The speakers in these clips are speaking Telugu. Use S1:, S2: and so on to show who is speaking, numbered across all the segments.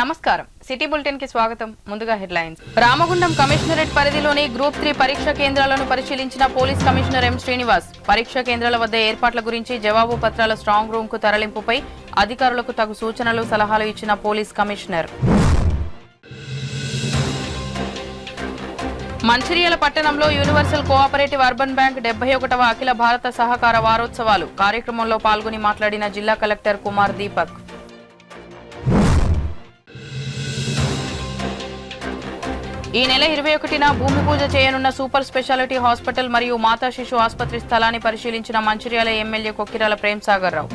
S1: నమస్కారం సిటీ బులెటిన్ కి స్వాగతం ముందుగా హెడ్లైన్స్ రామగుండం కమిషనరేట్ పరిధిలోని గ్రూప్ 3 పరీక్ష కేంద్రాలను పరిశీలించిన పోలీస్ కమిషనర్ ఎం శ్రీనివాస్ పరీక్ష కేంద్రాల వద్ద ఏర్పాట్ల గురించి జవాబు పత్రాల స్ట్రాంగ్ రూమ్ కు తరలింపుపై అధికారులకు తగు సూచనలు సలహాలు ఇచ్చిన పోలీస్ కమిషనర్ మంచిర్యాల పట్టణంలో యూనివర్సల్ కోఆపరేటివ్ అర్బన్ బ్యాంక్ 71వ అఖిల భారత సహకార వారోత్సవాలు కార్యక్రమంలో పాల్గొని మాట్లాడిన జిల్లా కలెక్టర్ కుమార్ దీపక్ ఈ నెల 21న భూమి పూజ చేయనున్న సూపర్ స్పెషాలిటీ హాస్పిటల్ మరియు మాతా శిశు ఆసుపత్రి స్థలాన్ని పరిశీలించిన మంచిర్యాల ఎమ్మెల్యే కొక్కిరాల ప్రేమ్సాగర్ రావు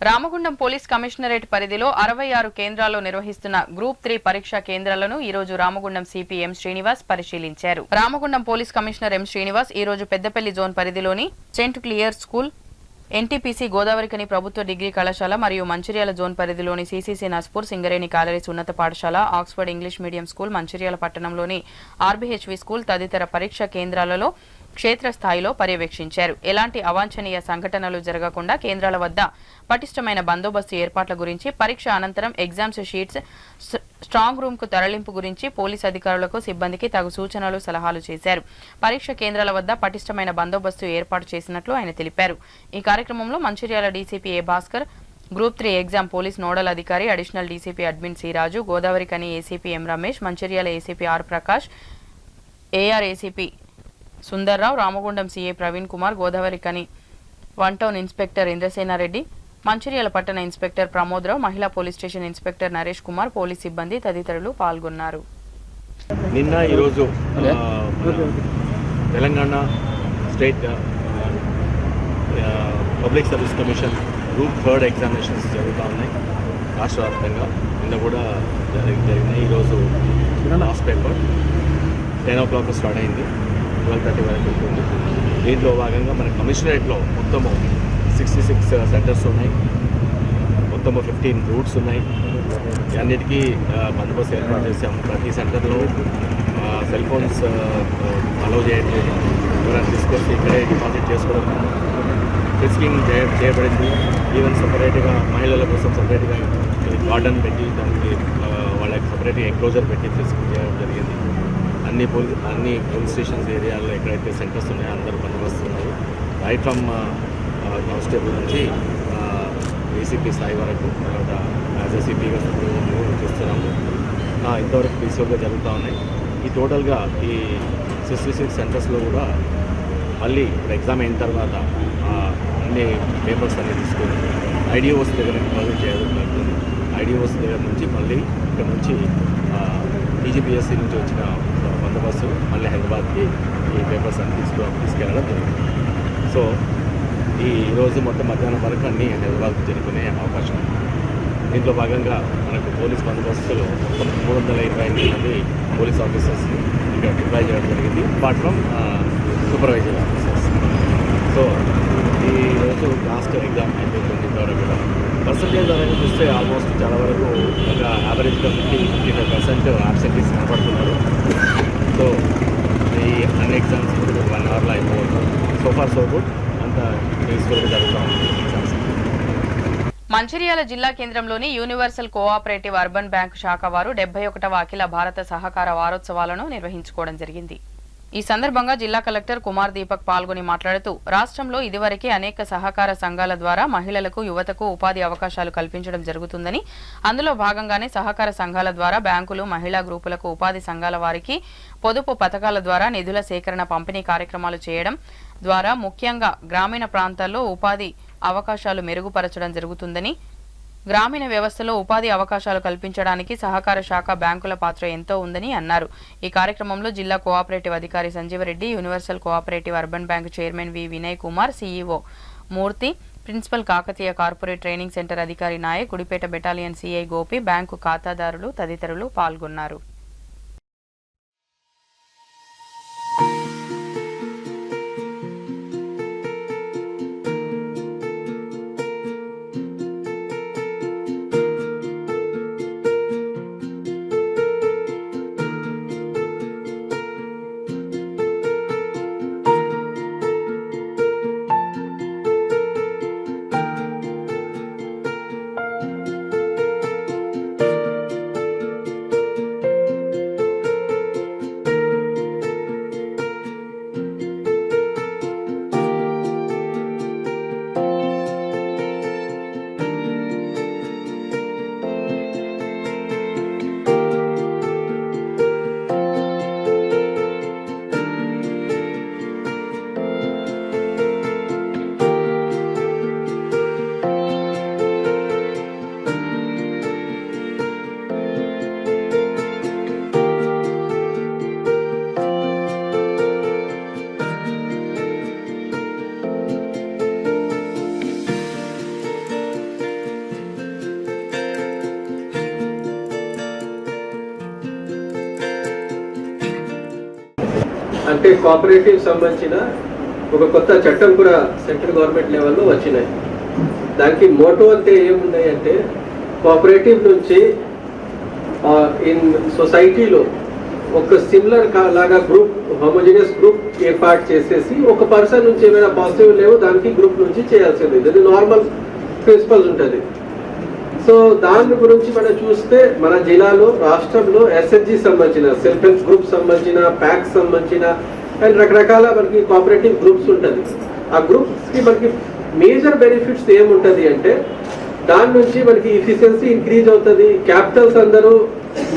S1: రామగుండం పోలీస్ కమిషనరేట్ పరిధిలో 66 కేంద్రాల్లో నిర్వహిస్తున్న గ్రూప్ 3 పరీక్షా కేంద్రాలను ఈ రోజు రామగుండం సిపి ఎం శ్రీనివాస్ పరిశీలించారు. Ramagundam police commissioner M Srinivas ఈ రోజు పెద్దపల్లి జోన్ పరిధిలోని saint Clare school, NTPC Godavarikhani ప్రభుత్వ డిగ్రీ కళాశాల మరియు మంచిర్యాల జోన్ పరిధిలోని సిసిసి నస్పూర్ సింగరేణి కాలరీస్ ఉన్నత పాఠశాల, Oxford English medium school, Mancherial పట్టణంలోని ఆర్బీహెచ్వి స్కూల్ తదితర పరీక్షా కేంద్రాలలో క్షేత్రస్థాయిలో పర్యవేక్షించారు. ఎలాంటి అవాంఛనీయ సంఘటనలు జరగకుండా కేంద్రాల వద్ద పటిష్టమైన బందోబస్తు ఏర్పాట్ల గురించి, పరీక్ష అనంతరం ఎగ్జామ్స్ షీట్స్ స్ట్రాంగ్ రూమ్ కు తరలింపు గురించి పోలీసు అధికారులకు సిబ్బందికి తగు సూచనలు సలహాలు చేశారు. పరీక్ష కేంద్రాల వద్ద పటిష్టమైన బందోబస్తు ఏర్పాటు చేసినట్లు ఆయన తెలిపారు. ఈ కార్యక్రమంలో Mancherial DCP A Bhaskar, group 3 exam police nodal అధికారి additional DCP admin C Raju, Godavarikhani ACP M Ramesh, Mancherial ACP R Prakash, AR ACP Sundar Rao, Ramagundam CA Praveen Kumar, Godavarikhani 1 town inspector Indrasena Reddy, Mancherial పట్టణ ఇన్స్పెక్టర్ ప్రమోద్రావు, మహిళా police station inspector Naresh Kumar, police సిబ్బంది తదితరులు పాల్గొన్నారు.
S2: నిన్న ఈరోజు Telangana state public service commission group 3 examinations జరుగుతూ ఉన్నాయి రాష్ట్ర వ్యాప్తంగా. నిన్న కూడా జరిగినాయి. ఈరోజు లాస్ట్ పేపర్ 10 o'clock స్టార్ట్ అయింది, 12:30 వరకు ఉంటుంది. దీంట్లో భాగంగా మన కమిషనరేట్లో మొత్తము 66 సెంటర్స్ ఉన్నాయి, మొత్తము 15 రూట్స్ ఉన్నాయి. అన్నిటికీ బందోబస్తు ఏర్పాటు చేసాము. ప్రతి సెంటర్లో సెల్ ఫోన్స్ అలౌ చేయట్లేదు. ఎవరైనా తీసుకొస్తే ఇక్కడే డిపాజిట్ చేసుకోవడం. రిస్కింగ్ చేయబడింది. ఈవెన్ సపరేట్గా మహిళల కోసం సపరేట్గా గార్డెన్ పెట్టి దానికి వాళ్ళకి సపరేట్గా ఎంక్లోజర్ పెట్టి రిస్కింగ్ చేయడం జరిగింది. అన్ని పోలీస్ స్టేషన్స్ ఏరియాలో ఎక్కడైతే సెంటర్స్ ఉన్నాయో అందరూ బందోబస్తున్నారు. రైట్ ఫ్రమ్ కానిస్టేబుల్ నుంచి ఏసీపీ స్థాయి వరకు, తర్వాత యాజ్ ఏసీపీగా చూస్తున్నాము. ఇంతవరకు పీస్ఫుల్గా జరుగుతూ ఉన్నాయి. ఈ టోటల్గా ఈ 66 సెంటర్స్లో కూడా మళ్ళీ ఎగ్జామ్ అయిన తర్వాత అన్ని పేపర్స్ అన్నీ తీసుకొని ఐడిఓస్ దగ్గర డిపాజిట్ చేయడం జరుగుతుంది. ఐడిఓస్ దగ్గర నుంచి మళ్ళీ ఇక్కడ నుంచి టీజీపీఎస్సీ నుంచి వచ్చిన బందోబస్తు మళ్ళీ హైదరాబాద్కి ఈ పేపర్స్ అన్ని తీసుకెళ్ళడం జరిగింది. సో ఈరోజు మొత్తం మధ్యాహ్నం వరకు అన్నీ హైదరాబాద్కి చేరుకునే అవకాశం ఉంది. దీంట్లో భాగంగా మనకు పోలీస్ బందోబస్తులు మొత్తం 328 మంది పోలీస్ ఆఫీసర్స్ ఇక్కడ డిప్లాయ్ చేయడం జరిగింది, apart from supervisor officers. So ఈరోజు లాస్ట్ ఎగ్జామ్ అయిపోతుంది. ఇంతవరకు కూడా పర్సంటేజ్ అనేది చూస్తే ఆల్మోస్ట్ చాలా వరకు ఒక యావరేజ్గా 50-55% ఆబ్సెంటీస్ కనపడుతున్నారు. సో ఈ అన్ని ఎగ్జామ్స్ 1 అవర్లో అయిపోవచ్చు. సో ఫార్ సో గుడ్, అంతా పీస్ఫుల్గా జరుగుతూ ఉంది ఎగ్జామ్స్.
S1: మంచిర్యాల జిల్లా కేంద్రంలోని యూనివర్సల్ కోఆపరేటివ్ అర్బన్ బ్యాంక్ శాఖ వారు 71వ అఖిల భారత సహకార వారోత్సవాలను నిర్వహించుకోవడం జరిగింది. ఈ సందర్భంగా జిల్లా కలెక్టర్ కుమార్ దీపక్ పాల్గొని మాట్లాడుతూ రాష్ట్రంలో ఇదివరకే అనేక సహకార సంఘాల ద్వారా మహిళలకు, యువతకు ఉపాధి అవకాశాలు కల్పించడం జరుగుతుందని, అందులో భాగంగానే సహకార సంఘాల ద్వారా బ్యాంకులు, మహిళా గ్రూపులకు, ఉపాధి సంఘాల వారికి పొదుపు పథకాల ద్వారా నిధుల సేకరణ, పంపిణీ కార్యక్రమాలు చేయడం ద్వారా ముఖ్యంగా గ్రామీణ ప్రాంతాల్లో ఉపాధి అవకాశాలు మెరుగుపరచడం జరుగుతుందని, గ్రామీణ వ్యవస్థలో ఉపాధి అవకాశాలు కల్పించడానికి సహకార శాఖ బ్యాంకుల పాత్ర ఎంతో ఉందని అన్నారు. ఈ కార్యక్రమంలో జిల్లా కోఆపరేటివ్ అధికారి Sanjeeva Reddy, universal cooperative urban bank chairman V Vinay Kumar, CEO Murthy, principal Kakatiya corporate training centre అధికారి Naik, Gudipet battalion CI Gopi, bank ఖాతాదారులు తదితరులు పాల్గొన్నారు.
S3: అంటే కోఆపరేటివ్ సంబంధించిన ఒక కొత్త చట్టం కూడా సెంట్రల్ గవర్నమెంట్ లెవెల్లో వచ్చినాయి. దానికి మోటో అంటే ఏమున్నాయి అంటే కోఆపరేటివ్ నుంచి ఇన్ సొసైటీలో ఒక సిమిలర్ లాగా గ్రూప్ హోమోజినియస్ గ్రూప్ ఏర్పాటు చేసేసి ఒక పర్సన్ నుంచి ఏమైనా పాజిటివ్ లేవో దానికి గ్రూప్ నుంచి చేయాల్సింది. ఇది నార్మల్ ప్రిన్సిపల్స్ ఉంటుంది. సో దాని గురించి మనం చూస్తే మన జిల్లాలో రాష్ట్రంలో ఎస్హెచ్జి సంబంధించిన సెల్ఫ్ హెల్ప్ గ్రూప్ సంబంధించిన ప్యాక్ సంబంధించిన అండ్ రకరకాల మనకి కోఆపరేటివ్ గ్రూప్స్ ఉంటుంది. ఆ గ్రూప్స్కి మనకి మేజర్ బెనిఫిట్స్ ఏముంటుంది అంటే దాని నుంచి మనకి ఎఫిషియన్సీ ఇంక్రీజ్ అవుతుంది, క్యాపిటల్స్ అందరూ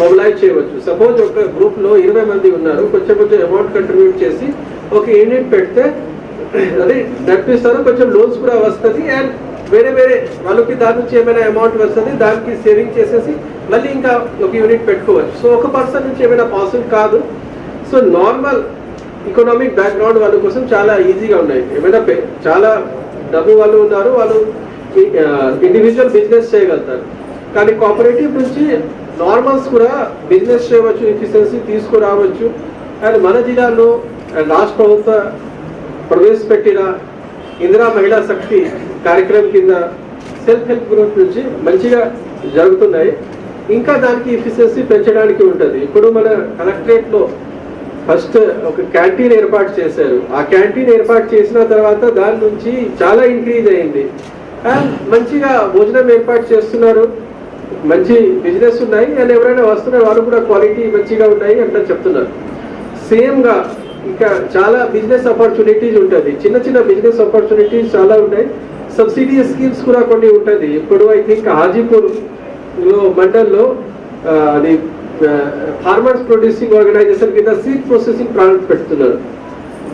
S3: మొబిలైజ్ చేయవచ్చు. సపోజ్ ఒక గ్రూప్లో 20 మంది ఉన్నారు, కొంచెం అమౌంట్ కంట్రిబ్యూట్ చేసి ఒక యూనిట్ పెడితే అది నడిపిస్తారు, కొంచెం లోన్స్ కూడా వస్తుంది అండ్ వేరే వాళ్ళకి దాని నుంచి ఏమైనా అమౌంట్ వస్తుంది, దానికి సేవింగ్ చేసేసి మళ్ళీ ఇంకా ఒక యూనిట్ పెట్టుకోవచ్చు. సో ఒక పర్సన్ నుంచి ఏమైనా పాసిబుల్ కాదు. సో నార్మల్ ఎకనామిక్ బ్యాక్గ్రౌండ్ వాళ్ళ కోసం చాలా ఈజీగా ఉన్నాయి. ఏమైనా చాలా డబ్బు వాళ్ళు ఉన్నారు, వాళ్ళు ఇండివిజువల్ బిజినెస్ చేయగలుగుతారు. కానీ కోఆపరేటివ్ నుంచి నార్మల్స్ కూడా బిజినెస్ చేయవచ్చు, ఎఫిషియన్సీ తీసుకురావచ్చు. అండ్ మన జిల్లాలో రాష్ట్ర ప్రభుత్వ ప్రవేశపెట్టిన ఇందిరా మహిళా శక్తి కార్యక్రమం కింద సెల్ఫ్ హెల్ప్ గ్రూప్ నుంచి మంచిగా జరుగుతున్నాయి. ఇంకా దానికి ఎఫిషియన్సీ పెంచడానికి ఉంటుంది. ఇప్పుడు మన కలెక్టరేట్లో ఫస్ట్ ఒక క్యాంటీన్ ఏర్పాటు చేశారు. ఆ క్యాంటీన్ ఏర్పాటు చేసిన తర్వాత దాని నుంచి చాలా ఇంక్రీజ్ అయింది అండ్ మంచిగా భోజనం ఏర్పాటు చేస్తున్నారు, మంచి బిజినెస్ ఉన్నాయి అండ్ ఎవరైనా వస్తున్నారు వాళ్ళు కూడా క్వాలిటీ మంచిగా ఉన్నాయి అంటే చెప్తున్నారు. సేమ్గా ఇంకా చాలా బిజినెస్ ఆపర్చునిటీస్ ఉంటుంది, చిన్న బిజినెస్ ఆపర్చునిటీస్ చాలా ఉన్నాయి. సబ్సిడీ స్కీమ్స్ కూడా కొన్ని ఉంటుంది. ఇప్పుడు ఐ థింక్ హాజీపూర్లో మండల్లో అది ఫార్మర్స్ ప్రొడ్యూసింగ్ ఆర్గనైజేషన్ కింద సీడ్ ప్రాసెసింగ్ ప్లాంట్ పెడుతున్నారు.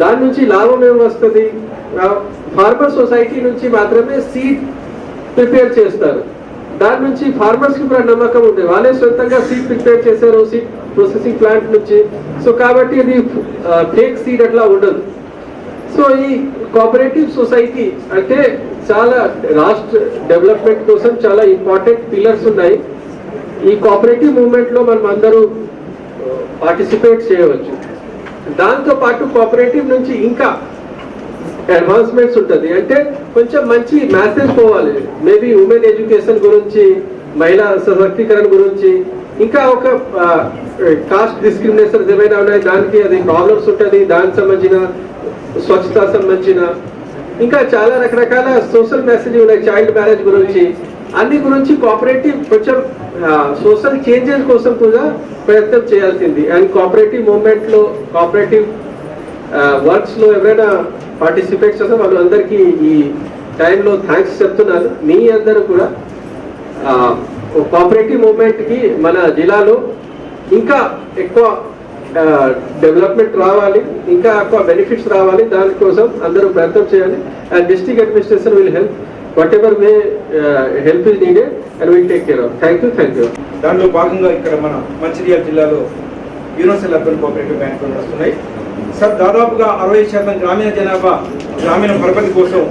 S3: దాని నుంచి లాభం ఏమి వస్తుంది, ఫార్మర్ సొసైటీ నుంచి మాత్రమే సీడ్ ప్రిపేర్ చేస్తారు. దాని నుంచి ఫార్మర్స్కి కూడా నమ్మకం ఉంది, వాళ్ళే సొంతంగా సీడ్ ప్రిపేర్ చేశారు సీడ్ ప్రాసెసింగ్ ప్లాంట్ నుంచి. సో కాబట్టి అది ఫేక్ సీడ్ అట్లా ఉండదు. సో ఈ కోఆపరేటివ్ సొసైటీ అంటే చాలా రాష్ట్ర డెవలప్మెంట్ కోసం చాలా ఇంపార్టెంట్ పిల్లర్స్ ఉన్నాయి. ఈ కోఆపరేటివ్ మూవ్మెంట్లో మనం అందరూ పార్టిసిపేట్ చేయవచ్చు. దాంతో పాటు కోఆపరేటివ్ నుంచి ఇంకా అడ్వాన్స్మెంట్స్ ఉంటుంది. అంటే కొంచెం మంచి మెసేజ్ పోవాలి, మేబీ ఉమెన్ ఎడ్యుకేషన్ గురించి, మహిళా సశక్తీకరణ గురించి, ఇంకా ఒక కాస్ట్ డిస్క్రిమినేషన్ ఏమైనా ఉన్నాయి దానికి అది ప్రాబ్లమ్స్ ఉంటుంది, దానికి సంబంధించిన స్వచ్ఛత సంబంధించిన ఇంకా చాలా రకరకాల సోషల్ మెసేజ్ ఉన్నాయి, చైల్డ్ మ్యారేజ్ గురించి, అన్ని గురించి కోఆపరేటివ్ కొంచెం సోషల్ చేంజెస్ కోసం కూడా ప్రయత్నం చేయాల్సింది. అండ్ కోఆపరేటివ్ మూవ్మెంట్లో కోఆపరేటివ్ వర్క్స్లో ఎవరైనా పార్టిసిపేట్ చేస్తే వాళ్ళందరికీ ఈ టైంలో థ్యాంక్స్ చెప్తున్నాను. మీ అందరూ కూడా కోఆపరేటివ్ మూవ్మెంట్కి మన జిల్లాలో ఇంకా ఎక్కువ డెవలప్మెంట్ రావాలి, ఇంకా ఎక్కువ బెనిఫిట్స్ రావాలి, దానికోసం అందరూ ప్రయత్నం చేయాలి. And district administration will help whatever way help is needed and we will take care of. Thank you.
S4: దానిలో భాగంగా ఇక్కడ మన మంచిర్యాల జిల్లాలో యూనివర్సల్ అర్బన్ కోఆపరేటివ్ బ్యాంకులు వస్తున్నాయి సార్. దాదాపుగా 60% గ్రామీణ జనాభా గ్రామీణ పరపతి కోసం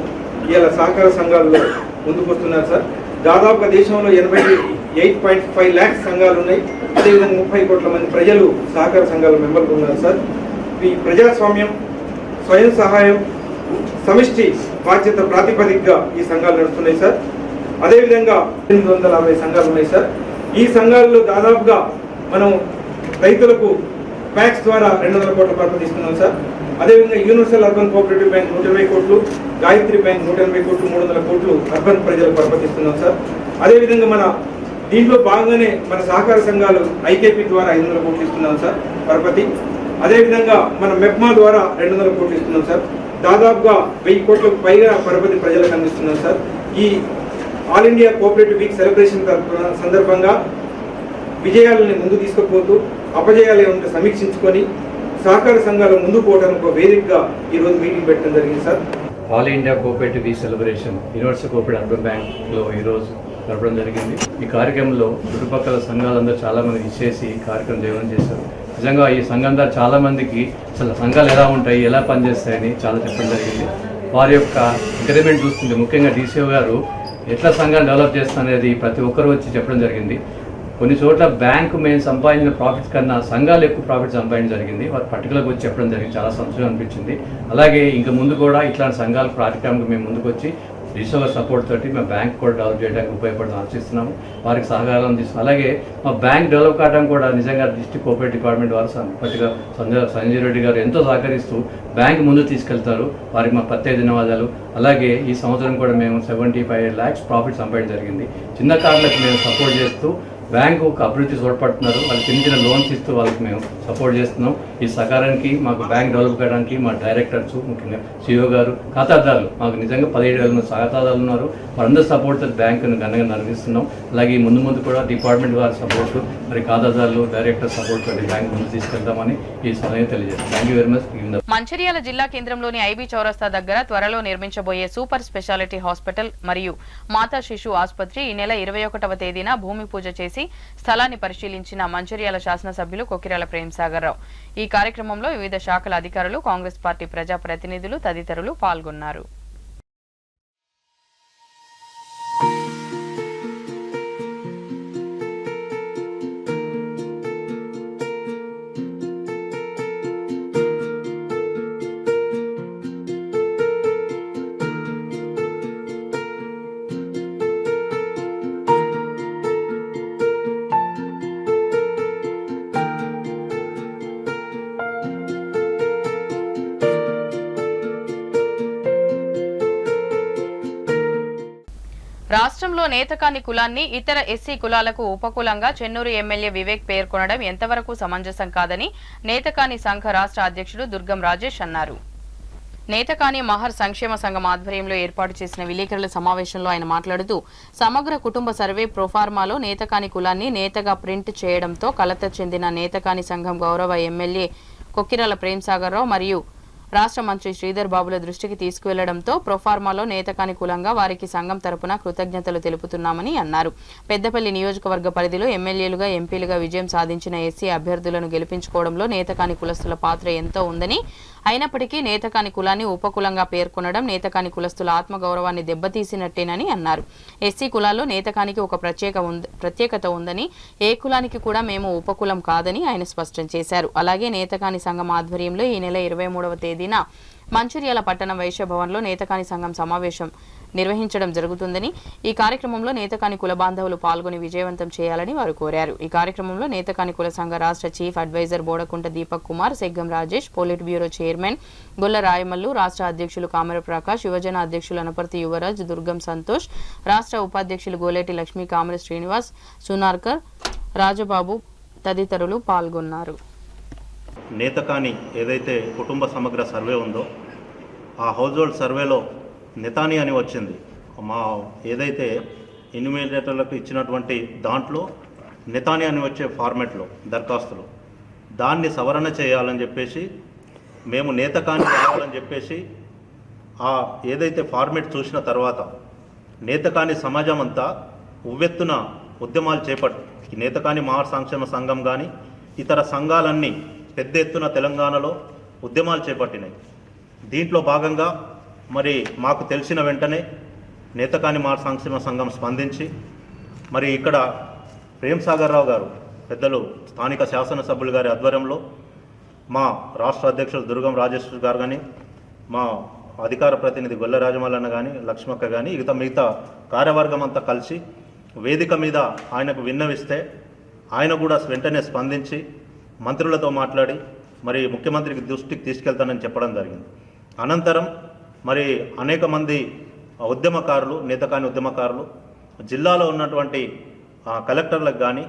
S4: ఇవాళ సహకార సంఘాలలో ముందుకు వస్తున్నారు సార్. దాదాపుగా దేశంలో 88.5 lakhs సంఘాలు ఉన్నాయి. అదేవిధంగా 30 కోట్ల మంది ప్రజలు సహకార సంఘాల మెంబర్లు ఉన్నారు సార్. ఈ ప్రజాస్వామ్యం, స్వయం సహాయం, సమిష్టి బాధ్యత ప్రాతిపదికగా ఈ సంఘాలు నడుస్తున్నాయి సార్. అదేవిధంగా 860 సంఘాలు ఉన్నాయి సార్. ఈ సంఘాలలో దాదాపుగా మనం రైతులకు ప్యాక్స్ ద్వారా 200 కోట్ల పరపతి ఇస్తున్నాం సార్. అదేవిధంగా యూనివర్సల్ అర్బన్ కోఆపరేటివ్ బ్యాంక్ 120 కోట్లు, గాయత్రి బ్యాంక్ 180 కోట్లు, 300 కోట్లు అర్బన్ ప్రజలకు పరపతి ఇస్తున్నాం సార్. అదేవిధంగా మన దీంట్లో భాగంగానే మన సహకార సంఘాలు ఐకేపీ ద్వారా 500 కోట్లు ఇస్తున్నాం సార్ పరపతి. అదేవిధంగా మన మెప్మా ద్వారా 200 కోట్లు ఇస్తున్నాం సార్. దాదాపుగా 1000 కోట్లకు పైగా పరపతి ప్రజలకు అందిస్తున్నాం సార్. ఈ all India cooperative week celebration సందర్భంగా విజయాలని ముందు తీసుకుపోతూ అపజయాలు ఏమంటే సమీక్షించుకొని సహకార సంఘాల ముందు పోవడానికి ఒక వేదికగా ఈరోజు మీటింగ్ పెట్టడం జరిగింది sir.
S5: All India cooperative week celebration universal cooperative urban బ్యాంక్లో ఈరోజు జరపడం జరిగింది. ఈ కార్యక్రమంలో చుట్టుపక్కల సంఘాలందరూ చాలామంది ఇచ్చేసి కార్యక్రమం జయవం చేశారు. నిజంగా ఈ సంఘం ద్వారా చాలామందికి అసలు సంఘాలు ఎలా ఉంటాయి, ఎలా పనిచేస్తాయని చాలా చెప్పడం జరిగింది. వారి యొక్క ఇంక్రిమెంట్ చూస్తుంది, ముఖ్యంగా డీసీఓ గారు ఎట్లా సంఘాలు డెవలప్ చేస్తారనేది ప్రతి ఒక్కరు వచ్చి చెప్పడం జరిగింది. కొన్ని చోట్ల బ్యాంకు మేము సంపాదించిన ప్రాఫిట్స్ కన్నా సంఘాలు ఎక్కువ ప్రాఫిట్ సంపాదించడం జరిగింది. వారు పర్టికులర్గా వచ్చి చెప్పడం జరిగింది, చాలా సంతోషం అనిపించింది. అలాగే ఇంకా ముందు కూడా ఇట్లాంటి సంఘాల కార్యక్రమానికి మేము ముందుకు వచ్చి డిజిటల్ సపోర్ట్ తోటి మేము బ్యాంక్ కూడా డెవలప్ చేయడానికి ఉపయోగపడడం ఆశిస్తున్నాము. వారికి సహకారం తీసుకున్నాం. అలాగే మా బ్యాంక్ డెవలప్ కావడం కూడా నిజంగా డిస్ట్రిక్ట్ కోఆపరేటివ్ డిపార్ట్మెంట్ వారు పట్టిగా సంజయ్ రెడ్డి గారు ఎంతో సహకరిస్తూ బ్యాంక్ ముందు తీసుకెళ్తారు. వారికి మా ప్రత్యేక ధన్యవాదాలు. అలాగే ఈ సంవత్సరం కూడా మేము 75 lakhs ప్రాఫిట్ సంపాదించడం జరిగింది. చిన్న కార్లకు మేము సపోర్ట్ చేస్తూ బ్యాంకు అభివృద్ధి తోడ్పడుతున్నారు. వాళ్ళు చిన్న చిన్న లోన్స్ ఇస్తూ వాళ్ళకి మేము సపోర్ట్ చేస్తున్నాం. ఈ సహకారానికి మాకు బ్యాంక్ డెవలప్ చేయడానికి మా డైరెక్టర్స్, ముఖ్యంగా సిఇఓ గారు, ఖాతాదారులు, మాకు నిజంగా 17,000 మంది ఖాతాదారులు ఉన్నారు. వాళ్ళందరూ సపోర్ట్తో బ్యాంకును ఘనంగా నిర్వహిస్తున్నాం. అలాగే ముందు కూడా డిపార్ట్మెంట్ వారి సపోర్ట్, మరి ఖాతాదారులు, డైరెక్టర్ సపోర్ట్ తోటి బ్యాంక్ ముందు తీసుకెళ్తామని ఈ సమయం తెలియజేస్తాం. Thank you very much.
S1: Mancherial జిల్లా కేంద్రంలోని ఐబీ చౌరస్తా దగ్గర త్వరలో నిర్మించబోయే సూపర్ స్పెషాలిటీ హాస్పిటల్ మరియు మాతా శిశు ఆసుపత్రి ఈ నెల 21వ తేదీన భూమి పూజ చేసి స్థలాన్ని పరిశీలించిన మంచిర్యాల శాసనసభ్యులు కొక్కిరాల ప్రేమ్సాగర్ రావు. ఈ కార్యక్రమంలో వివిధ శాఖల అధికారులు, కాంగ్రెస్ పార్టీ ప్రజాప్రతినిధులు తదితరులు పాల్గొన్నారు. రాష్ట్రంలో నేతకాని కులాన్ని ఇతర ఎస్సీ కులాలకు ఉపకులంగా చెన్నూరు ఎమ్మెల్యే వివేక్ పేర్కొనడం ఎంతవరకు సమంజసం కాదని నేతకాని సంఘ రాష్ట్ర అధ్యక్షుడు దుర్గం రాజేష్ అన్నారు. నేతకాని మహర్ సంక్షేమ సంఘం ఆధ్వర్యంలో ఏర్పాటు చేసిన విలేకరుల సమావేశంలో ఆయన మాట్లాడుతూ సమగ్ర కుటుంబ సర్వే ప్రొఫార్మాలో నేతకాని కులాన్ని నేతగా ప్రింట్ చేయడంతో కలత చెందిన నేతకాని సంఘం గౌరవ ఎమ్మెల్యే కొక్కిరాల ప్రేమ్సాగర్ రావు మరియు రాష్ట్ర మంత్రి శ్రీధర్ బాబుల దృష్టికి తీసుకువెళ్లడంతో ప్రొఫార్మాలో నేతకాని కులంగా వారికి సంఘం తరపున కృతజ్ఞతలు తెలుపుతున్నామని అన్నారు. పెద్దపల్లి నియోజకవర్గ పరిధిలో ఎమ్మెల్యేలుగా, ఎంపీలుగా విజయం సాధించిన ఎస్సీ అభ్యర్థులను గెలిపించుకోవడంలో నేతకాని కులస్తుల పాత్ర ఎంతో ఉందని, అయినప్పటికీ నేతకాని కులాన్ని ఉపకులంగా పేర్కొనడం నేతకాని కులస్తుల ఆత్మగౌరవాన్ని దెబ్బతీసినట్టేనని అన్నారు. ఎస్సీ కులాల్లో నేతకానికి ఒక ప్రత్యేకత ఉందని, ఏ కులానికి కూడా మేము ఉపకులం కాదని ఆయన స్పష్టం చేశారు. అలాగే నేతకాని సంఘం ఆధ్వర్యంలో ఈ నెల 23వ తేదీన మంచిర్యాల పట్టణం వైశ్య భవన్లో నేతకాని సంఘం సమావేశం నిర్వహించడం జరుగుతుందని, ఈ కార్యక్రమంలో నేతకాని కుల బాంధవులు పాల్గొని విజయవంతం చేయాలని వారు కోరారు. ఈ కార్యక్రమంలో నేతకాని కుల సంఘ రాష్ట్ర chief adviser Bodakunta Deepak Kumar, Seggam Rajesh, politburo chairman Golla Rayamallu, రాష్ట్ర అధ్యక్షులు కామర ప్రకాష్, యువజన అధ్యక్షులు అనపర్తి యువరాజ్, దుర్గం సంతోష్, రాష్ట్ర ఉపాధ్యక్షులు గోలేటి లక్ష్మీ, కామర శ్రీనివాస్, సునార్కర్, రాజబాబు తదితరులు పాల్గొన్నారు.
S6: నేతకాని ఏదైతే కుటుంబ సమగ్ర సర్వే ఉందో ఆ హౌస్ హోల్డ్ సర్వేలో నెతాని అని వచ్చింది. మా ఏదైతే ఇన్యూమినేటర్లకు ఇచ్చినటువంటి దాంట్లో నెతాని అని వచ్చే ఫార్మెట్లో దరఖాస్తులు దాన్ని సవరణ చేయాలని చెప్పేసి మేము నేతకాని కావాలని చెప్పేసి ఆ ఏదైతే ఫార్మెట్ చూసిన తర్వాత నేతకాని సమాజం అంతా ఉవ్వెత్తున ఉద్యమాలు చేపట్టి నేతకాని మహర్ సంక్షేమ సంఘం కానీ ఇతర సంఘాలన్నీ పెద్ద ఎత్తున తెలంగాణలో ఉద్యమాలు చేపట్టినాయి. దీంట్లో భాగంగా మరి మాకు తెలిసిన వెంటనే నేతకాని మహర్ సంక్షేమ సంఘం స్పందించి మరి ఇక్కడ ప్రేమ్సాగర్ రావు గారు పెద్దలు స్థానిక శాసనసభ్యులు గారి ఆధ్వర్యంలో మా రాష్ట్ర అధ్యక్షులు దుర్గం రాజేష్ గారు కానీ, మా అధికార ప్రతినిధి గొల్ల రాజమల్లన్న కానీ, లక్ష్మక్క కానీ, మిగతా కార్యవర్గం అంతా కలిసి వేదిక మీద ఆయనకు విన్నవిస్తే ఆయన కూడా వెంటనే స్పందించి మంత్రులతో మాట్లాడి మరి ముఖ్యమంత్రికి దృష్టికి తీసుకెళ్తానని చెప్పడం జరిగింది. అనంతరం మరి అనేక మంది ఉద్యమకారులు, నేతకాని ఉద్యమకారులు జిల్లాలో ఉన్నటువంటి కలెక్టర్లకు కానీ,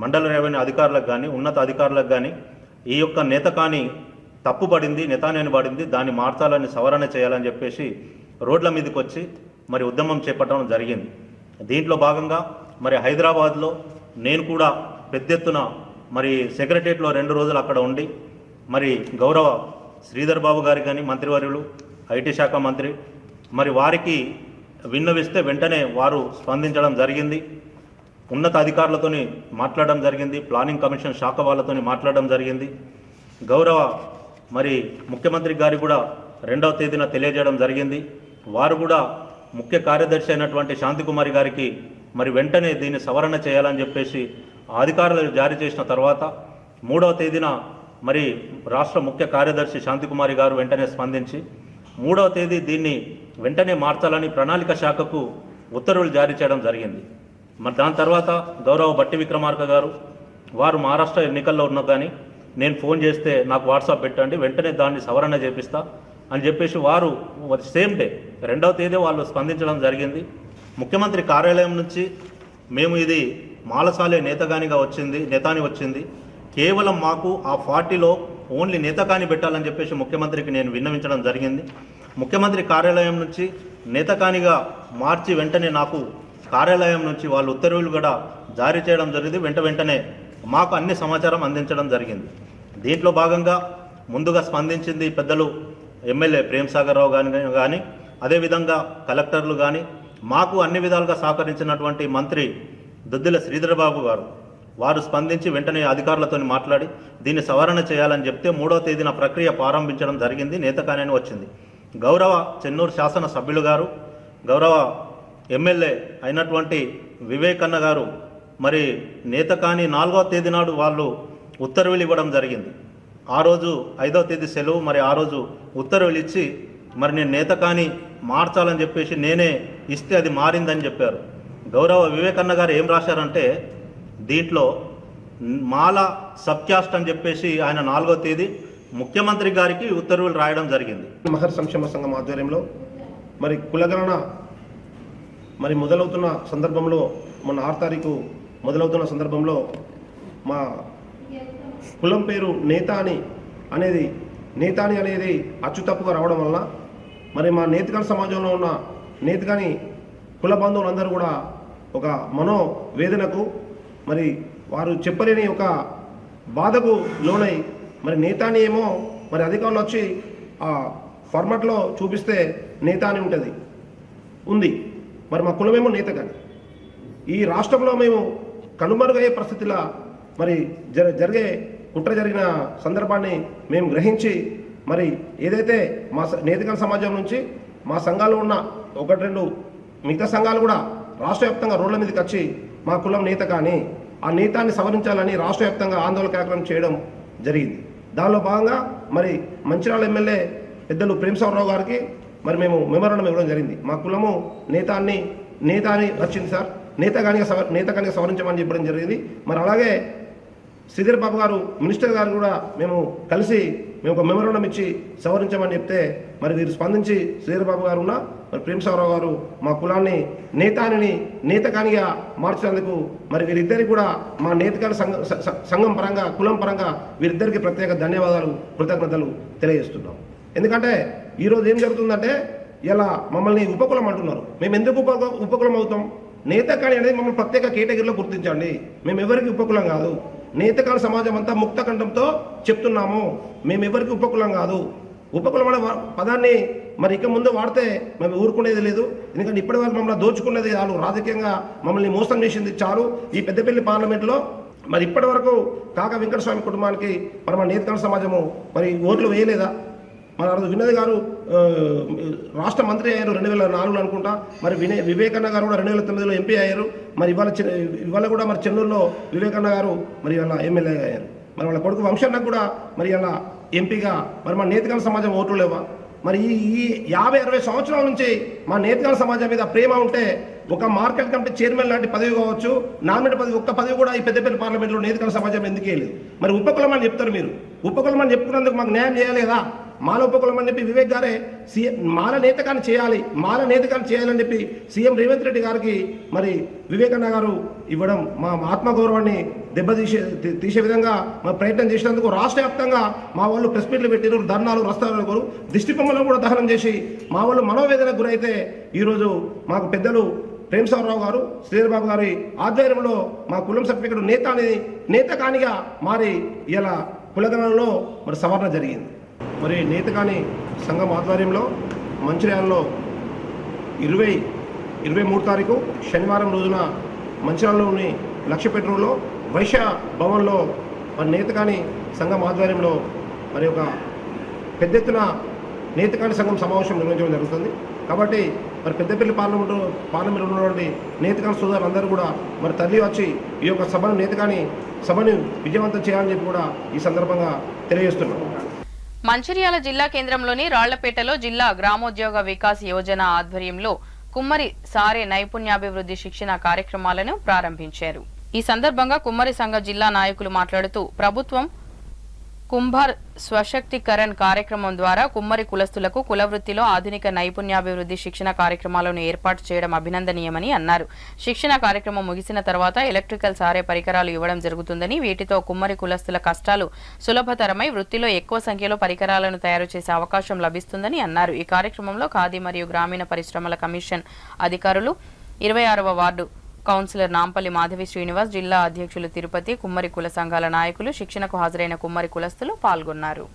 S6: మండల రెవెన్యూ అధికారులకు కానీ, ఉన్నత అధికారులకు కానీ ఈ యొక్క నేతకాని తప్పుపడింది, నెతాని అని పడింది, దాన్ని మార్చాలని, సవరణ చేయాలని చెప్పేసి రోడ్ల మీదకి వచ్చి మరి ఉద్యమం చేపట్టడం జరిగింది. దీంట్లో భాగంగా మరి హైదరాబాద్లో నేను కూడా పెద్ద ఎత్తున మరి సెక్రటరియట్లో 2 రోజులు అక్కడ ఉండి మరి గౌరవ శ్రీధర్ బాబు గారి కానీ మంత్రివర్యులు, ఐటీ శాఖ మంత్రి మరి వారికి విన్నవిస్తే వెంటనే వారు స్పందించడం జరిగింది. ఉన్నత అధికారులతో మాట్లాడడం జరిగింది, ప్లానింగ్ కమిషన్ శాఖ వాళ్ళతో మాట్లాడడం జరిగింది. గౌరవ మరి ముఖ్యమంత్రి గారికి కూడా 2వ తేదీన తెలియజేయడం జరిగింది. వారు కూడా ముఖ్య కార్యదర్శి అయినటువంటి శాంతికుమారి గారికి మరి వెంటనే దీన్ని సవరణ చేయాలని చెప్పేసి అధికారులు జారీ చేసిన తర్వాత 3వ తేదీన మరి రాష్ట్ర ముఖ్య కార్యదర్శి శాంతికుమారి గారు వెంటనే స్పందించి 3వ తేదీ దీన్ని వెంటనే మార్చాలని ప్రణాళిక శాఖకు ఉత్తర్వులు జారీ చేయడం జరిగింది. మరి దాని తర్వాత గౌరవ బట్టి విక్రమార్క గారు వారు మహారాష్ట్ర ఎన్నికల్లో ఉన్నా కానీ నేను ఫోన్ చేస్తే నాకు వాట్సాప్ పెట్టండి, వెంటనే దాన్ని సవరణ చేపిస్తా అని చెప్పేసి వారు సేమ్ డే 2వ తేదీ వాళ్ళు స్పందించడం జరిగింది. ముఖ్యమంత్రి కార్యాలయం నుంచి మేము ఇది మాలసాలే నేతాని వచ్చింది, కేవలం మాకు ఆ 40లో ఓన్లీ నేతకాని పెట్టాలని చెప్పేసి ముఖ్యమంత్రికి నేను విన్నవించడం జరిగింది. ముఖ్యమంత్రి కార్యాలయం నుంచి నేతకానిగా మార్చి వెంటనే నాకు కార్యాలయం నుంచి వాళ్ళు ఉత్తర్వులు కూడా జారీ చేయడం జరిగింది. వెంటనే మాకు అన్ని సమాచారం అందించడం జరిగింది. దీంట్లో భాగంగా ముందుగా స్పందించింది పెద్దలు ఎమ్మెల్యే ప్రేమ్ సాగర్ రావు కానీ అదేవిధంగా కలెక్టర్లు కానీ మాకు అన్ని విధాలుగా సహకరించినటువంటి మంత్రి దుద్దిల శ్రీధర్ బాబు గారు వారు స్పందించి వెంటనే అధికారులతో మాట్లాడి దీన్ని సవరణ చేయాలని చెప్తే 3వ తేదీన ప్రక్రియ ప్రారంభించడం జరిగింది. నేతకాని వచ్చింది. గౌరవ చెన్నూరు శాసన సభ్యులు గారు, గౌరవ ఎమ్మెల్యే అయినటువంటి వివేకన్న గారు మరి నేతకాని 4వ తేదీ నాడు వాళ్ళు ఉత్తర్వులు ఇవ్వడం జరిగింది. ఆ రోజు 5వ తేదీ సెలవు, మరి ఆ రోజు ఉత్తర్వులు ఇచ్చి మరి నేను నేతకాని మార్చాలని చెప్పేసి నేనే ఇస్తే అది మారిందని చెప్పారు. గౌరవ వివేకన్న గారు ఏం రాశారంటే దీంట్లో మాల సబ్కాస్ట్ అని చెప్పేసి ఆయన 4వ తేదీ ముఖ్యమంత్రి గారికి ఉత్తర్వులు రాయడం జరిగింది.
S7: మహర్ సంక్షేమ సంఘం ఆధ్వర్యంలో మరి కులగణన మరి మొదలవుతున్న సందర్భంలో మొన్న 6 తారీఖు మొదలవుతున్న సందర్భంలో మా కులం పేరు నేతాని అనేది అచ్చుతప్పుగా రావడం వలన మరి మా నేతకాని సమాజంలో ఉన్న నేతకాని కుల బంధువులందరూ కూడా ఒక మనోవేదనకు మరి వారు చెప్పలేని ఒక బాధకు లోనై మరి నేతాని ఏమో మరి అధికారులు వచ్చి ఆ ఫార్మాట్లో చూపిస్తే నేతాని ఉంది, మరి మా కులమేమో నేతకాని. ఈ రాష్ట్రంలో మేము కనుమరుగయ్యే పరిస్థితిలో మరి కుట్ర జరిగిన సందర్భాన్ని మేము గ్రహించి మరి ఏదైతే మా నేతకాని సమాజం నుంచి మా సంఘాలు ఉన్న 1-2 మిగతా సంఘాలు కూడా రాష్ట్ర వ్యాప్తంగా రోడ్ల మీదకి వచ్చి మా కులం నేతకాని, ఆ నేతాన్ని సవరించాలని రాష్ట్ర వ్యాప్తంగా ఆందోళన కార్యక్రమం చేయడం జరిగింది. దానిలో భాగంగా మరి మంచిర్యాల ఎమ్మెల్యే పెద్దలు ప్రేమ్ సాగర్ రావు గారికి మరి మేము మెమోరాండం ఇవ్వడం జరిగింది. మా కులము నేతాని వచ్చింది సార్, నేతకానిగా సవరించమని చెప్పడం జరిగింది. మరి అలాగే శ్రీధర్ బాబు గారు మినిస్టర్ గారు కూడా మేము కలిసి ఒక మెమోరాండం ఇచ్చి సవరించమని చెప్తే మరి వీరు స్పందించి శ్రీధర్ బాబు గారు మరి ప్రేమ్ సాగర్ రావు గారు మా కులాన్ని నేతకానిగా మార్చినందుకు మరి వీరిద్దరికి కూడా మా నేతకాని సంఘం పరంగా కులం పరంగా వీరిద్దరికి ప్రత్యేక ధన్యవాదాలు కృతజ్ఞతలు తెలియజేస్తున్నాం. ఎందుకంటే ఈరోజు ఏం జరుగుతుందంటే ఇలా మమ్మల్ని ఉపకులం అంటున్నారు. మేము ఎందుకు ఉపకులం అవుతాం? నేతకాని అనేది మమ్మల్ని ప్రత్యేక కేటగిరీలో గుర్తించండి. మేము ఎవరికి ఉపకులం కాదు. నేతకాని సమాజం అంతా ముక్త కంఠంతో చెప్తున్నాము, మేము ఎవరికి ఉపకులం కాదు. ఉపకులం అనే పదాన్ని మరి ఇక ముందు వాడితే మేము ఊరుకునేది లేదు. ఎందుకంటే ఇప్పటి వరకు మమ్మల్ని దోచుకునేది చాలు, రాజకీయంగా మమ్మల్ని మోసం చేసింది చాలు. ఈ పెద్దపల్లి పార్లమెంట్లో మరి ఇప్పటి వరకు కాక వెంకటస్వామి కుటుంబానికి మరి మా నేతకాని సమాజము మరి ఓట్లు వేయలేదా? మన వినోద్ గారు రాష్ట్ర మంత్రి అయ్యారు 2004 అనుకుంటా. మరి వివేకన్న గారు కూడా 2009లో ఎంపీ అయ్యారు. మరి ఇవాళ కూడా మరి చెన్నూరులో వివేకన్న గారు మరి ఇవాళ ఎమ్మెల్యే అయ్యారు. మరి వాళ్ళ కొడుకు వంశన్నకు కూడా మరి ఇలా ఎంపీగా మరి మా నేతకాని సమాజం ఓట్లు లేవా? మరి ఈ 50-60 సంవత్సరాల నుంచి మా నేతకాని సమాజం మీద ప్రేమ ఉంటే ఒక మార్కెట్ కమిటీ చైర్మన్ లాంటి పదవి కావచ్చు, నామినేట్ పదవి, ఒక్క పదవి కూడా ఈ పెద్దపల్లి పార్లమెంట్లో నేతకాని సమాజం ఎందుకు వేయలేదు? మరి ఉపకులం అని చెప్తారు మీరు. ఉపకులం అని చెప్పుకున్నందుకు మాకు న్యాయం చేయలేదా? మాల ఉపకులం అని చెప్పి వివేక్ గారే మాల నేతకాన్ని చేయాలని చెప్పి సీఎం రేవంత్ రెడ్డి గారికి మరి వివేకన్న గారు ఇవ్వడం మా ఆత్మగౌరవాన్ని తీసే విధంగా మరి ప్రయత్నం చేసినందుకు రాష్ట్ర వ్యాప్తంగా మా వాళ్ళు ప్రెస్ మీట్లు పెట్టారు, ధర్నాలు, రస్తాలు, దిష్టి బొమ్మలను కూడా దహనం చేసి మా వాళ్ళు మనోవేదనకు గురైతే ఈరోజు మాకు పెద్దలు ప్రేమ్ సాగర్ రావు గారు, శ్రీధర్ బాబు గారి ఆధ్వర్యంలో మా కులం సర్టిఫికెట్ నేతకానిగా మారి ఇలా కులగణనలో మరి సవరణ జరిగింది. మరి నేతకాని సంఘం ఆధ్వర్యంలో మంచిర్యాలలో 23 తారీఖు శనివారం రోజున మంచిర్యాలలోని లక్ష్యపేట రోడ్లో వైశ్య భవన్లో మరి నేతకాని సంఘం ఆధ్వర్యంలో మరి ఒక పెద్ద ఎత్తున నేతకాని సంఘం సమావేశం నిర్వహించడం జరుగుతుంది. కాబట్టి మరి పెద్దపల్లి పార్లమెంట్ ఉన్నటువంటి నేతకాని సోదరులందరూ కూడా మరి తల్లి వచ్చి ఈ యొక్క సభను విజయవంతం చేయాలని చెప్పి కూడా ఈ సందర్భంగా తెలియజేస్తున్నాం.
S1: మంచిర్యాల జిల్లా కేంద్రంలోని రాళ్లపేటలో జిల్లా గ్రామోద్యోగ వికాస్ యోజన ఆధ్వర్యంలో కుమ్మరి సారే నైపుణ్యాభివృద్ధి శిక్షణ కార్యక్రమాలను ప్రారంభించారు. ఈ సందర్భంగా కుమ్మరి సంఘ జిల్లా నాయకులు మాట్లాడుతూ ప్రభుత్వం కుంభార్ స్వశక్తికరణ్ కార్యక్రమం ద్వారా కుమ్మరి కులస్తులకు కులవృత్తిలో ఆధునిక నైపుణ్యాభివృద్ధి శిక్షణ కార్యక్రమాలను ఏర్పాటు చేయడం అభినందనీయమని అన్నారు. శిక్షణ కార్యక్రమం ముగిసిన తర్వాత ఎలక్ట్రికల్ సారే పరికరాలు ఇవ్వడం జరుగుతుందని, వీటితో కుమ్మరి కులస్తుల కష్టాలు సులభతరమై వృత్తిలో ఎక్కువ సంఖ్యలో పరికరాలను తయారు చేసే అవకాశం లభిస్తుందని అన్నారు. ఈ కార్యక్రమంలో ఖాదీ మరియు గ్రామీణ పరిశ్రమల కమిషన్ అధికారులు, 26వ వార్డు కౌన్సిలర్ నాంపల్లి మాధవి శ్రీనివాస్, జిల్లా అధ్యక్షులు తిరుపతి, కుమ్మరి కుల సంఘాల నాయకులు, శిక్షణకు హాజరైన కుమ్మరి కులస్తులు పాల్గొన్నారు.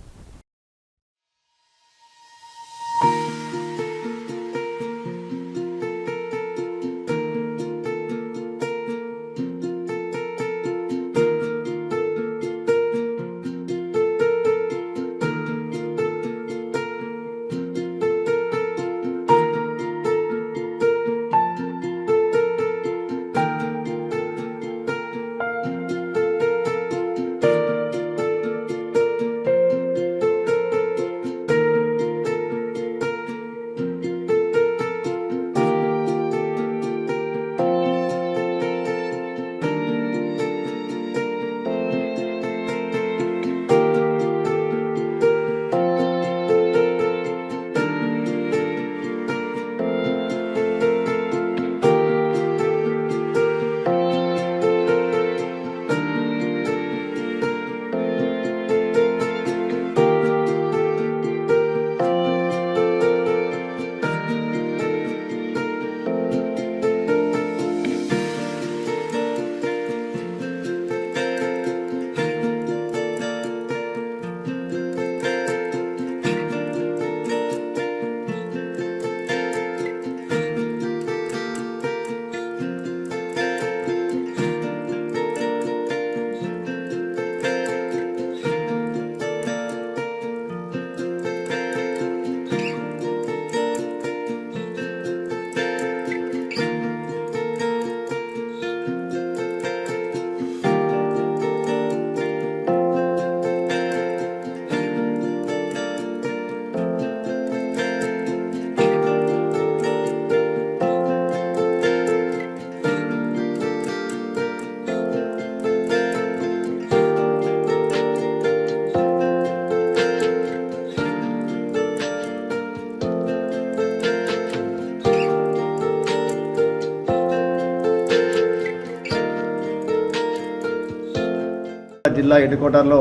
S8: జిల్లా హెడ్ క్వార్టర్లో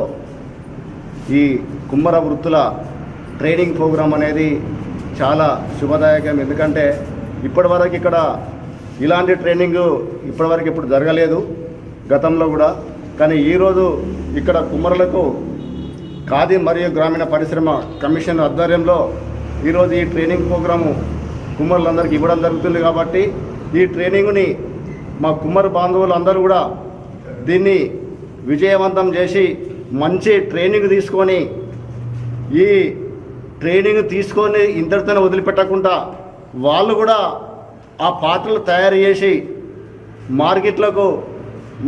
S8: ఈ కుమ్మర వృత్తుల ట్రైనింగ్ ప్రోగ్రాం అనేది చాలా శుభదాయకం. ఎందుకంటే ఇప్పటివరకు ఇక్కడ ఇలాంటి ట్రైనింగ్ ఇప్పటివరకు ఇప్పుడు జరగలేదు గతంలో కూడా. కానీ ఈరోజు ఇక్కడ కుమ్మరులకు ఖాదీ మరియు గ్రామీణ పరిశ్రమ కమిషన్ ఆధ్వర్యంలో ఈరోజు ఈ ట్రైనింగ్ ప్రోగ్రాము కుమ్మరులందరికీ ఇవ్వడం జరుగుతుంది. కాబట్టి ఈ ట్రైనింగ్ని మా కుమ్మరు బాంధవులు అందరూ కూడా దీన్ని విజయవంతం చేసి మంచి ట్రైనింగ్ తీసుకొని ఈ ట్రైనింగ్ తీసుకొని ఇంతటితోనే వదిలిపెట్టకుండా వాళ్ళు కూడా ఆ పాత్రలు తయారు చేసి మార్కెట్లకు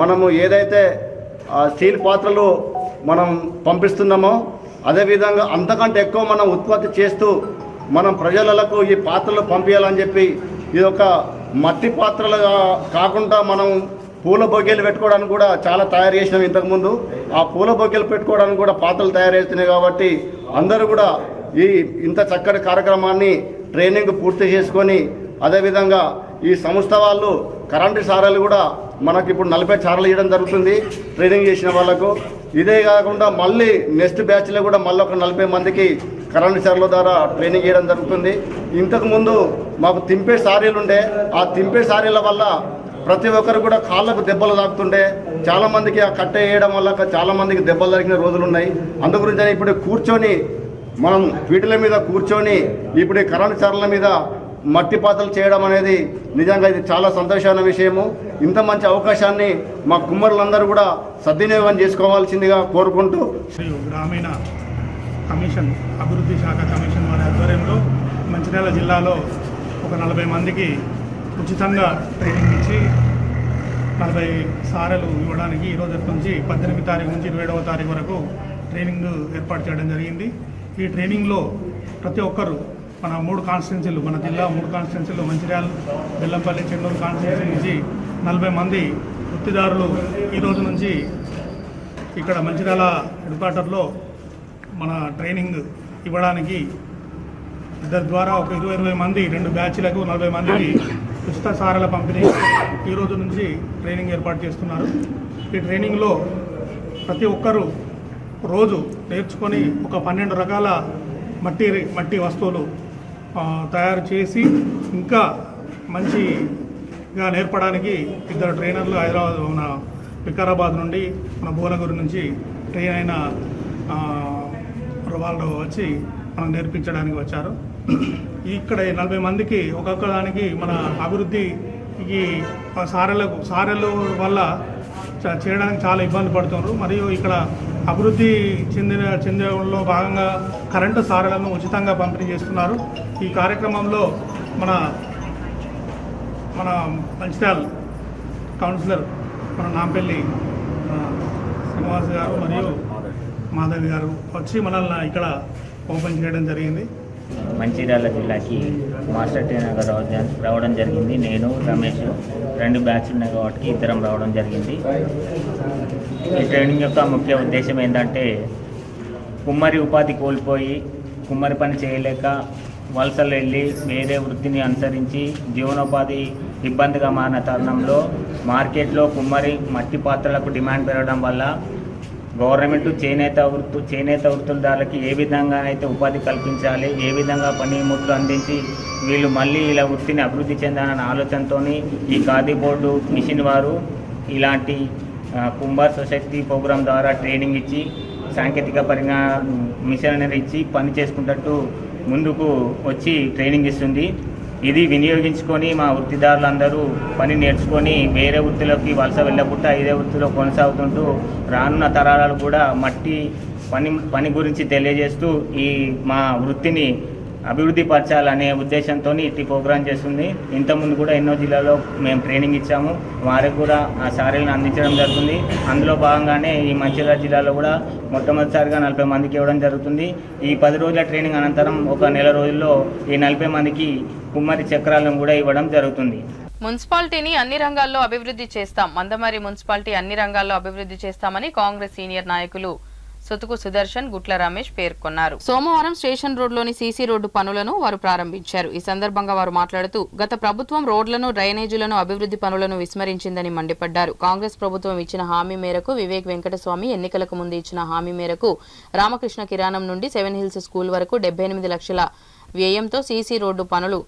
S8: మనము ఏదైతే స్టీల్ పాత్రలు మనం పంపిస్తున్నామో అదేవిధంగా అంతకంటే ఎక్కువ మనం ఉత్పత్తి చేస్తూ మనం ప్రజలకు ఈ పాత్రలు పంపించాలని చెప్పి ఇది ఒక మట్టి పాత్రలుగా కాకుండా మనం పూల బొగ్గలు పెట్టుకోవడానికి కూడా చాలా తయారు చేసినాం ఇంతకుముందు. ఆ పూల బొగ్గలు పెట్టుకోవడానికి కూడా పాత్రలు తయారు చేస్తున్నాయి. కాబట్టి అందరూ కూడా ఈ ఇంత చక్కటి కార్యక్రమాన్ని ట్రైనింగ్ పూర్తి చేసుకొని అదేవిధంగా ఈ సంస్థ వాళ్ళు కరెంటు సారాలు కూడా మనకి ఇప్పుడు 40 సారాలు ఇవ్వడం జరుగుతుంది ట్రైనింగ్ చేసిన వాళ్ళకు. ఇదే కాకుండా మళ్ళీ నెక్స్ట్ బ్యాచ్లో కూడా మళ్ళీ ఒక 40 మందికి కరెంటు సార్ల ద్వారా ట్రైనింగ్ చేయడం జరుగుతుంది. ఇంతకుముందు మాకు తింపే సారీలు ఉండే, ఆ తింపే సారీల వల్ల ప్రతి ఒక్కరు కూడా కాళ్ళకు దెబ్బలు తాకుతుండే, చాలామందికి ఆ కట్టె వేయడం వల్ల చాలామందికి దెబ్బలు తగిన రోజులు ఉన్నాయి. అందుగురించి ఇప్పుడు కూర్చొని మనం వీటిల మీద కూర్చొని ఇప్పుడు ఈ కరెంటు చార్ల మీద మట్టి పాత్రలు చేయడం అనేది నిజంగా ఇది చాలా సంతోషమైన విషయము. ఇంత మంచి అవకాశాన్ని మా కుమ్మరులందరూ కూడా సద్వినియోగం చేసుకోవాల్సిందిగా కోరుకుంటూ
S9: గ్రామీణ కమిషన్ అభివృద్ధి శాఖ కమిషన్ వారి ఆధ్వర్యంలో మంచిర్యాల జిల్లాలో ఒక 40 మందికి ఉచితంగా ట్రైనింగ్ ఇచ్చి 40 సారెలు ఇవ్వడానికి ఈరోజు నుంచి 18 తారీఖు నుంచి 27వ తారీఖు వరకు ట్రైనింగ్ ఏర్పాటు చేయడం జరిగింది. ఈ ట్రైనింగ్లో ప్రతి ఒక్కరు మన 3 కాన్స్టిట్యున్సీలు, మన జిల్లా 3 కాన్స్టిట్యున్సీలు మంచిర్యాల, బెల్లంపల్లి, చెన్నూరు కాన్స్టిట్యున్సీ నుంచి 40 మంది వృత్తిదారులు ఈరోజు నుంచి ఇక్కడ మంచిర్యాల హెడ్ క్వార్టర్లో మన ట్రైనింగ్ ఇవ్వడానికి ఇద్దరి ద్వారా ఒక 20 మంది 2 బ్యాచ్లకు 40 మందికి ఉచిత సారాల పంపిణీ ఈరోజు నుంచి ట్రైనింగ్ ఏర్పాటు చేస్తున్నారు. ఈ ట్రైనింగ్లో ప్రతి ఒక్కరూ రోజు నేర్చుకొని ఒక 12 రకాల మట్టి వస్తువులు తయారు చేసి ఇంకా మంచిగా నేర్పడానికి ఇద్దరు ట్రైనర్లు హైదరాబాద్, మన వికారాబాద్ నుండి, మన భువనగిరి నుంచి ట్రైన్ అయిన వాళ్ళు వచ్చి మనం నేర్పించడానికి వచ్చారు. ఇక్కడ 40 మందికి ఒక్కొక్క దానికి మన అభివృద్ధికి సారెల వల్ల చేయడానికి చాలా ఇబ్బంది పడుతున్నారు. మరియు ఇక్కడ అభివృద్ధి చెందడంలో భాగంగా కరెంటు సారెలను ఉచితంగా పంపిణీ చేస్తున్నారు. ఈ కార్యక్రమంలో మన మంచిర్యాల కౌన్సిలర్ మన నాంపల్లి శ్రీనివాస్ గారు మరియు మాధవి గారు వచ్చి మనల్ని ఇక్కడ ఓపెన్ చేయడం జరిగింది.
S10: మంచిర్యాల జిల్లాకి మాస్టర్ ట్రైనర్గా రావడం జరిగింది. నేను, రమేష్ 2 బ్యాచ్ ఉన్నాయి కాబట్టి ఇద్దరం రావడం జరిగింది. ఈ ట్రైనింగ్ యొక్క ముఖ్య ఉద్దేశం ఏంటంటే, కుమ్మరి ఉపాధి కోల్పోయి కుమ్మరి పని చేయలేక వలసలు వెళ్ళి వేరే వృత్తిని అనుసరించి జీవనోపాధి ఇబ్బందిగా మారిన తరుణంలో మార్కెట్లో కుమ్మరి మట్టి పాత్రలకు డిమాండ్ పెరగడం వల్ల గవర్నమెంట్ చేనేత వృత్తుదారులకి ఏ విధంగా అయితే ఉపాధి కల్పించాలి, ఏ విధంగా పనిముట్లు అందించి వీళ్ళు మళ్ళీ ఇలా వృత్తిని అభివృద్ధి చెందాలన్న ఆలోచనతో ఈ ఖాదీ బోర్డు మిషన్ వారు ఇలాంటి కుంభార్ సశక్తి ప్రోగ్రాం ద్వారా ట్రైనింగ్ ఇచ్చి సాంకేతిక మిషనరీ ఇచ్చి పని చేసుకుంటట్టు ముందుకు వచ్చి ట్రైనింగ్ ఇస్తుంది. ఇది వినియోగించుకొని మా వృత్తిదారులందరూ పని నేర్చుకొని వేరే వృత్తిలోకి వలస వెళ్ళకుండా ఇదే వృత్తిలో కొనసాగుతుంటూ రానున్న తరాలు కూడా మట్టి పని గురించి తెలియజేస్తూ ఈ మా వృత్తిని అభివృద్ధి పరచాలనే ఉద్దేశంతో ఇట్టి ప్రోగ్రాం చేస్తుంది. ఇంతకుముందు కూడా ఎన్నో జిల్లాల్లో మేము ట్రైనింగ్ ఇచ్చాము, వారికి కూడా ఆ సారీలను అందించడం జరుగుతుంది. అందులో భాగంగానే ఈ మంచిర్యాల జిల్లాలో కూడా మొట్టమొదటిసారిగా 40 మందికి ఇవ్వడం జరుగుతుంది. ఈ 10 రోజుల ట్రైనింగ్ అనంతరం ఒక నెల రోజుల్లో ఈ 40 మందికి కుమ్మరి చక్రాలను కూడా ఇవ్వడం జరుగుతుంది.
S1: మున్సిపాలిటీని అన్ని రంగాల్లో అభివృద్ధి చేస్తాం, మందమరి మున్సిపాలిటీ అన్ని రంగాల్లో అభివృద్ధి చేస్తామని కాంగ్రెస్ సీనియర్ నాయకులు సుతుకు సుదర్శన్, గుట్ల రమేష్ పేర్కొన్నారు. సోమవారం స్టేషన్ రోడ్లోని సీసీ రోడ్డు పనులను వారు ప్రారంభించారు. ఈ సందర్భంగా వారు మాట్లాడుతూ గత ప్రభుత్వం రోడ్లను, డ్రైనేజీలను, అభివృద్ధి పనులను విస్మరించిందని మండిపడ్డారు. కాంగ్రెస్ ప్రభుత్వం ఇచ్చిన హామీ మేరకు వివేక్ వెంకటస్వామి ఎన్నికలకు ముందు ఇచ్చిన హామీ మేరకు రామకృష్ణ కిరాణం నుండి 7 హిల్స్ స్కూల్ వరకు 78 లక్షల వ్యయంతో సీసీ రోడ్డు పనులు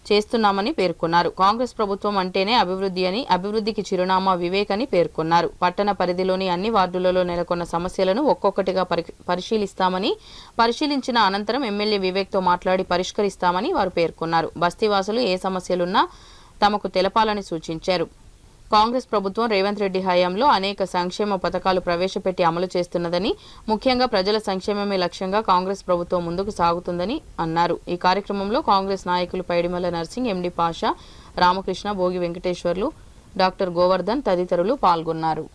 S1: చేస్తున్నామని పేర్కొన్నారు. కాంగ్రెస్ ప్రభుత్వం అంటేనే అభివృద్ధి అని, అభివృద్ధికి చిరునామా వివేక్ అని పేర్కొన్నారు. పట్టణ పరిధిలోని అన్ని వార్డులలో నెలకొన్న సమస్యలను ఒక్కొక్కటిగా పరిశీలిస్తామని, పరిశీలించిన అనంతరం ఎమ్మెల్యే వివేక్తో మాట్లాడి పరిష్కరిస్తామని వారు పేర్కొన్నారు. బస్తీవాసులు ఏ సమస్యలున్నా తమకు తెలపాలని సూచించారు. కాంగ్రెస్ ప్రభుత్వం రేవంత్ రెడ్డి హయాంలో అనేక సంక్షేమ పథకాలు ప్రవేశపెట్టి అమలు చేస్తున్నదని, ముఖ్యంగా ప్రజల సంక్షేమమే లక్ష్యంగా కాంగ్రెస్ ప్రభుత్వం ముందుకు సాగుతుందని అన్నారు. ఈ కార్యక్రమంలో కాంగ్రెస్ నాయకులు పైడిమల్ల నర్సింగ్, ఎండి పాషా, రామకృష్ణ, భోగి వెంకటేశ్వర్లు, డాక్టర్ గోవర్ధన్ తదితరులు పాల్గొన్నారు.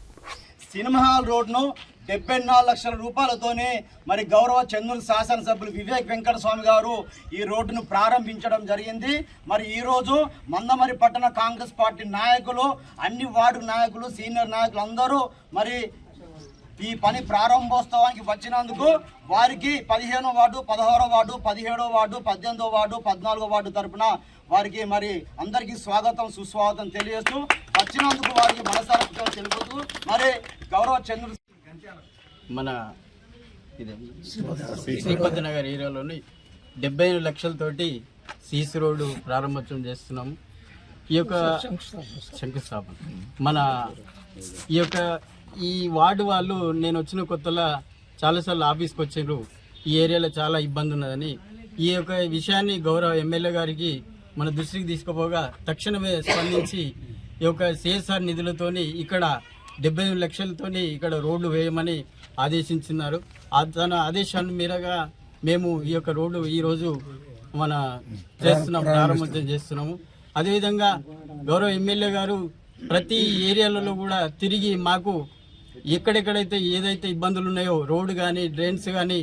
S11: సినిమా హాల్ రోడ్ను 74 లక్షల రూపాయలతోనే మరి గౌరవ చెన్నూరు శాసనసభ్యులు వివేక్ వెంకటస్వామి గారు ఈ రోడ్డును ప్రారంభించడం జరిగింది. మరి ఈరోజు మందమరి పట్టణ కాంగ్రెస్ పార్టీ నాయకులు, అన్ని వార్డు నాయకులు, సీనియర్ నాయకులు అందరూ మరి ఈ పని ప్రారంభోత్సవానికి వచ్చినందుకు వారికి 15వ వార్డు, 16వ వార్డు, 17వ వార్డు, 18వ వార్డు, 14వ వార్డు తరఫున వారికి మరి అందరికీ స్వాగతం, సుస్వాగతం తెలియజేస్తూ వచ్చినందుకు వారికి మనసారా తెలుపుతూ మరి గౌరవ చంద్ర
S12: మన శ్రీపతి నగర్ ఏరియాలోని 75 లక్షలతోటి సీసీ రోడ్డు ప్రారంభోత్సవం చేస్తున్నాము. ఈ యొక్క శంకుస్థాపన మన ఈ వార్డు వాళ్ళు నేను వచ్చిన కొత్తలో చాలాసార్లు ఆఫీస్కి వచ్చారు. ఈ ఏరియాలో చాలా ఇబ్బంది ఉన్నదని ఈ యొక్క విషయాన్ని గౌరవ ఎమ్మెల్యే గారికి మన దృష్టికి తీసుకుపోగా తక్షణమే స్పందించి ఈ యొక్క సిఎస్ఆర్ నిధులతోని ఇక్కడ 75 లక్షలతోని ఇక్కడ రోడ్లు వేయమని ఆదేశించినారు. తన ఆదేశాన్ని మేరగా మేము ఈ యొక్క రోడ్డు ఈరోజు ప్రారంభోత్సవం చేస్తున్నాము. అదేవిధంగా గౌరవ ఎమ్మెల్యే గారు ప్రతి ఏరియాలలో కూడా తిరిగి మాకు ఎక్కడెక్కడైతే ఏదైతే ఇబ్బందులు ఉన్నాయో రోడ్డు కానీ డ్రైన్స్ కానీ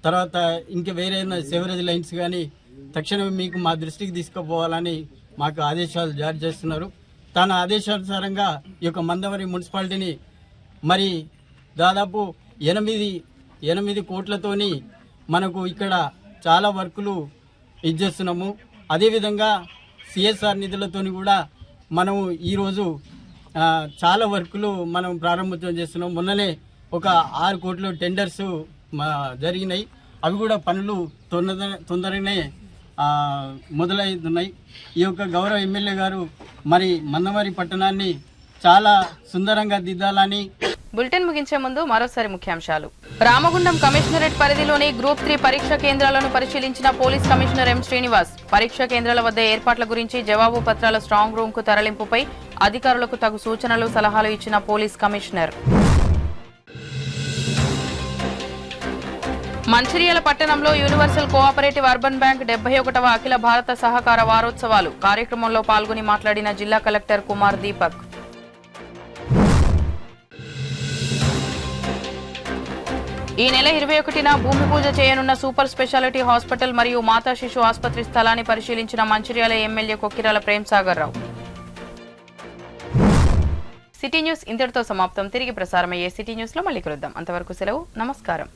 S12: తర్వాత ఇంకా వేరే సెవరేజ్ లైన్స్ కానీ తక్షణమే మీకు మా దృష్టికి తీసుకుపోవాలని మాకు ఆదేశాలు జారీ చేస్తున్నారు. తన ఆదేశానుసారంగా ఈ యొక్క మందమరి మున్సిపాలిటీని మరి దాదాపు 8 కోట్లతోని మనకు ఇక్కడ చాలా వర్కులు ఇచ్చేస్తున్నాము. అదేవిధంగా సిఎస్ఆర్ నిధులతోని కూడా మనము ఈరోజు చాలా వర్కులు మనం ప్రారంభోత్సవం చేస్తున్నాం. మొన్ననే ఒక 6 కోట్ల టెండర్స్ జరిగినాయి. అవి కూడా పనులు తొందరగానే మొదలవుతున్నాయి. ఈ యొక్క గౌరవ ఎమ్మెల్యే గారు మరి మందమరి పట్టణాన్ని చాలా సుందరంగా దిద్దాలని.
S1: బులెటిన్ ముగించే ముందు మరోసారి ముఖ్యాంశాలు. రామగుండం కమిషనరేట్ పరిధిలోని గ్రూప్ 3 పరీక్షా కేంద్రాలను పరిశీలించిన పోలీస్ కమిషనర్ ఎం శ్రీనివాస్ పరీక్షా కేంద్రాల వద్ద ఏర్పాట్ల గురించి జవాబు పత్రాల స్ట్రాంగ్ రూమ్ కు తరలింపుపై అధికారులకు తగు సూచనలు సలహాలు ఇచ్చిన పోలీస్ కమిషనర్. మంచిర్యాల పట్టణంలో యూనివర్సల్ కోఆపరేటివ్ అర్బన్ బ్యాంక్ 71వ అఖిల భారత సహకార వారోత్సవాలు కార్యక్రమంలో పాల్గొని మాట్లాడిన జిల్లా కలెక్టర్ కుమార్ దీపక్. ఈ నెల 21న భూమి పూజ చేయనున్న సూపర్ స్పెషాలిటీ హాస్పిటల్ మరియు మాతా శిశు ఆసుపత్రి స్థలాన్ని పరిశీలించిన మంచిర్యాల ఎమ్మెల్యే కొక్కిరాల ప్రేమ్సాగర్ రావు. సిటీ న్యూస్ ఇంతటితో సమాప్తం. తిరిగి ప్రసారమయ్యే సిటీ న్యూస్ లో మళ్ళీ కలుద్దాం. అంతవరకు సెలవు. నమస్కారం.